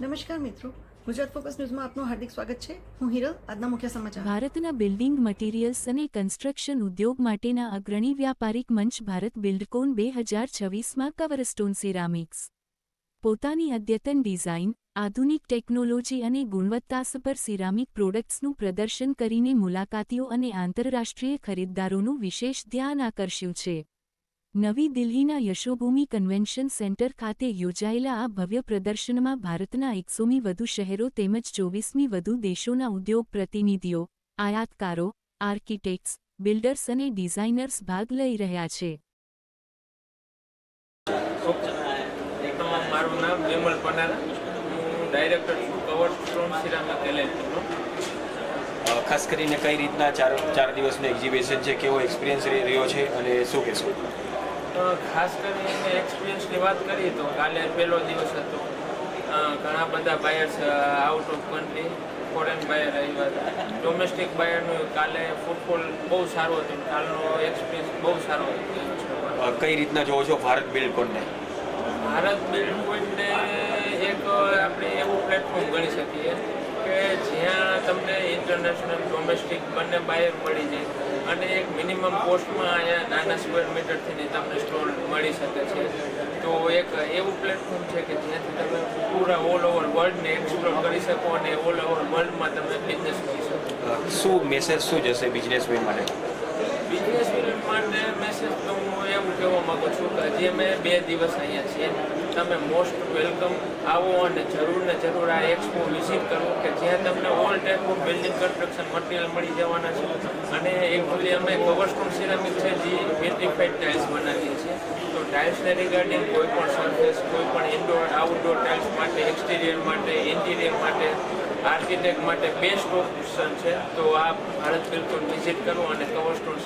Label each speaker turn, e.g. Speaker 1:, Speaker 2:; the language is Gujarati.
Speaker 1: નમસ્કાર મિત્રો, ગુજરાત ફોકસ ન્યૂઝમાં આપનું હાર્દિક સ્વાગત છે. હું હિરલ. આજના મુખ્ય સમાચાર.
Speaker 2: ભારતના બિલ્ડિંગ મટીરિયલ્સ અને કન્સ્ટ્રક્શન ઉદ્યોગ માટેના અગ્રણી વ્યાપારિક મંચ ભારત બિલ્ડકોન 2026માં કવરસ્ટોન સિરામિક્સ પોતાની અદ્યતન ડિઝાઇન, આધુનિક ટેકનોલોજી અને ગુણવત્તાસભર સિરામિક પ્રોડક્ટ્સનું પ્રદર્શન કરીને મુલાકાતીઓ અને આંતરરાષ્ટ્રીય ખરીદદારોનું વિશેષ ધ્યાન આકર્ષ્યું છે. નવી દિલ્હીના યશોભૂમિ કન્વેન્શન સેન્ટર ખાતે યોજાયેલા આ ભવ્ય પ્રદર્શનમાં ભારતના 100મી વધુ શહેરો તેમજ 24મી વધુ દેશોના ઉદ્યોગ પ્રતિનિધિઓ, આયાતકારો, આર્કિટેક્ટ્સ, બિલ્ડર્સ અને ડિઝાઇનર્સ ભાગ લઈ રહ્યા છે.
Speaker 3: મારું નામ વિમલ પનારા. હું ડાયરેક્ટર છું કવરસ્ટોન સિરામિક એલએલપીનો.
Speaker 4: ખાસ કરીને કઈ રીતના ચાર દિવસનું એક્ઝિબિશન છે, કેવો એક્સપિરિયન્સ રહ્યો છે અને શું કહેશો?
Speaker 3: ખાસ કરીને એક્સપિરિયન્સની વાત કરીએ તો કાલે પહેલો દિવસ હતો. ઘણા બધા buyers out of country, foreign buyer આવ્યા હતા. ડોમેસ્ટિક બાયરનું કાલે ફૂટફોલ બહુ સારું હતું. કાલનો એક્સપિરિયન્સ બહુ સારો હતો.
Speaker 4: કઈ રીતના જોવો છો ભારત બિલ્ડકોનને?
Speaker 3: ભારત બિલ્ડકોનને એક આપણે એવું પ્લેટફોર્મ ગણી શકીએ કે જ્યાં તમને ઇન્ટરનેશનલ, ડોમેસ્ટિક બંને બાયર મળી જાય અને એક મિનિમમ કોસ્ટમાં અહીંયા નાના સ્ક્વેર મીટરથી તમને સ્ટોલ મળી શકે છે. તો એક એવું પ્લેટફોર્મ છે કે જ્યાંથી તમે પૂરા ઓલ ઓવર વર્લ્ડને એક્સપ્લોર કરી શકો અને ઓલ ઓવર વર્લ્ડમાં તમે બિઝનેસ કરી શકો.
Speaker 4: શું મેસેજ શું જશે બિઝનેસમેન માટે?
Speaker 3: બિઝનેસમેન માટે મેસેજ તો હું એવું કહેવા માગું છું કે હજી અમે 2 દિવસ અહીંયા છીએ. તમે મોસ્ટ વેલકમ આવો અને જરૂર આ એક્સપો વિઝિટ કરો કે જ્યાં તમને all type of building construction material મળી જવાના છે. અને એકચ્યુઅલી અમે કવરસ્ટોન સિરામિક છે જે વેટ્રીફાઈડ ટાઇલ્સ બનાવીએ છીએ. તો ટાઇલ્સને રિગાર્ડિંગ કોઈ પણ સરફેસ, કોઈ પણ ઇન્ડોર આઉટડોર ટાઇલ્સ માટે, એક્સટિરિયર માટે, ઇન્ટિરિયર માટે, આર્કિટેક્ટ માટે બેસ્ટ ઓપ્શન છે. તો આ ભારત બિલ્ડકોન વિઝિટ કરો અને કવરસ્ટોન